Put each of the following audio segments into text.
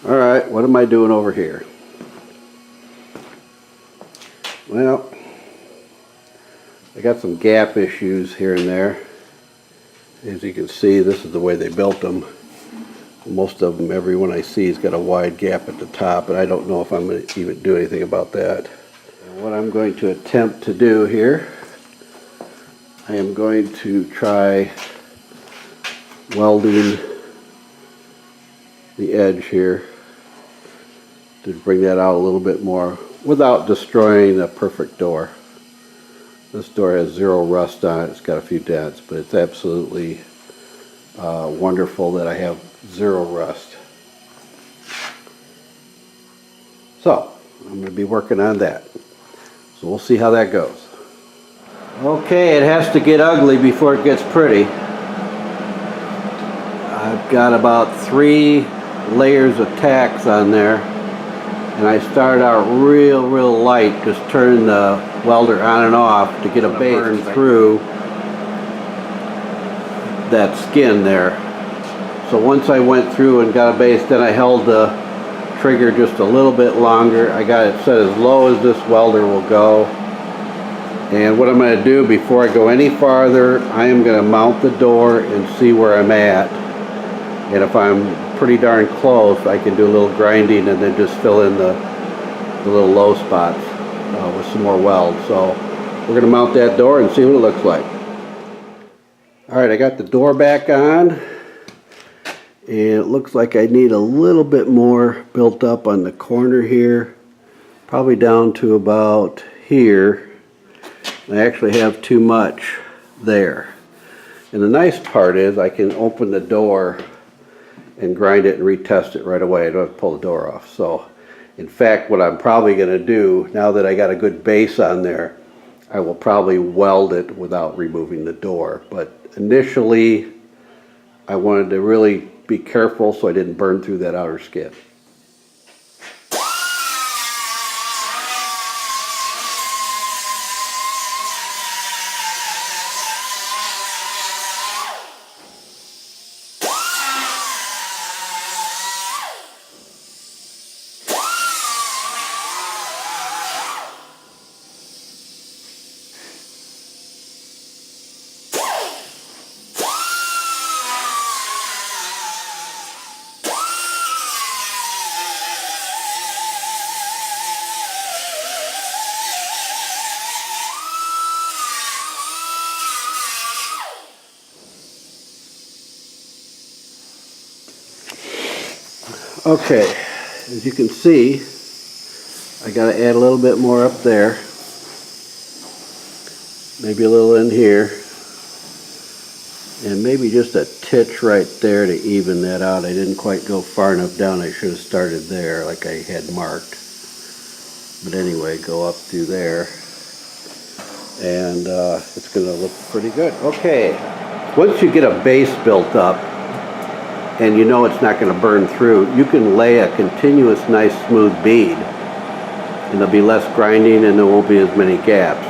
Alright, what am I doing over here? Well, I got some gap issues here and there. As you can see, this is the way they built them. Most of them, every one I see has got a wide gap at the top, and I don't know if I'm going to even do anything about that. And what I'm going to attempt to do here, I am going to try welding the edge here to bring that out a little bit more without destroying a perfect door. This door has zero rust on it. It's got a few dents, but it's absolutely wonderful that I have zero rust. So I'm going to be working on that. So we'll see how that goes. Okay, it has to get ugly before it gets pretty. I've got about 3 layers of tacks on there, and I started out real light, just turning the welder on and off to get a base through that skin there. So once I went through and got a base, then I held the trigger just a little bit longer. I got it set as low as this welder will go. And what I'm going to do before I go any farther, I am going to mount the door and see where I'm at. And if I'm pretty darn close, I can do a little grinding and then just fill in the little low spots with some more weld. So we're going to mount that door and see what it looks like. Alright, I got the door back on, and it looks like I need a little bit more built up on the corner here, probably down to about here. I actually have too much there. And the nice part is I can open the door and grind it and retest it right away. I don't have to pull the door off. So in fact, what I'm probably going to do, now that I got a good base on there, I will probably weld it without removing the door. But initially, I wanted to really be careful so I didn't burn through that outer skin. Okay, as you can see, I got to add a little bit more up there, maybe a little in here, and maybe just a titch right there to even that out. I didn't quite go far enough down. I should have started there like I had marked. But anyway, go up through there, and it's going to look pretty good. Okay, once you get a base built up, and you know it's not going to burn through, you can lay a continuous nice smooth bead, and there'll be less grinding and there won't be as many gaps.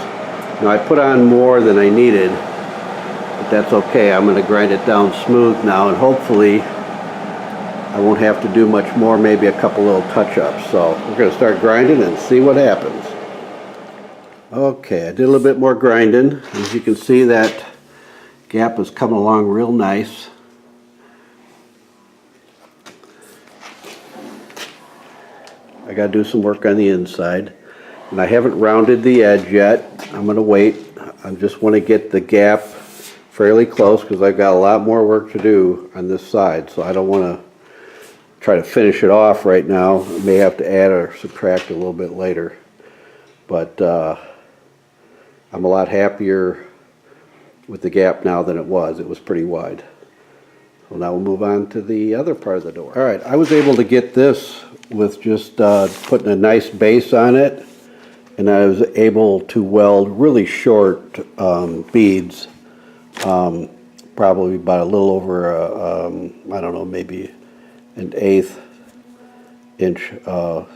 Now I put on more than I needed, but that's okay. I'm going to grind it down smooth now, and hopefully I won't have to do much more, maybe a couple little touch-ups. So we're going to start grinding and see what happens. Okay, I did a little bit more grinding. As you can see, that gap is coming along real nice. I got to do some work on the inside, and I haven't rounded the edge yet. I'm going to wait. I just want to get the gap fairly close because I've got a lot more work to do on this side, so I don't want to try to finish it off right now. I may have to add or subtract a little bit later, but I'm a lot happier with the gap now than it was. It was pretty wide. So now we'll move on to the other part of the door. All right, I was able to get this with just putting a nice base on it, and I was able to weld really short beads, probably about a little over I don't know, maybe an 1/8 inch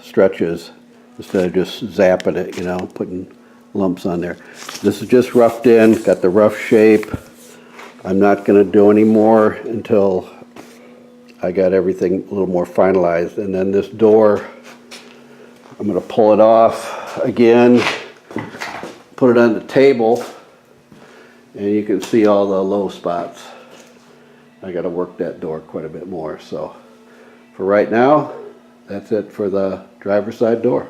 stretches, instead of just zapping it, you know, putting lumps on there. This is just roughed in, got the rough shape. I'm not going to do any more until I got everything a little more finalized. And then this door, I'm going to pull it off again, put it on the table, and you can see all the low spots. I got to work that door quite a bit more. So for right now, that's it for the driver's side door.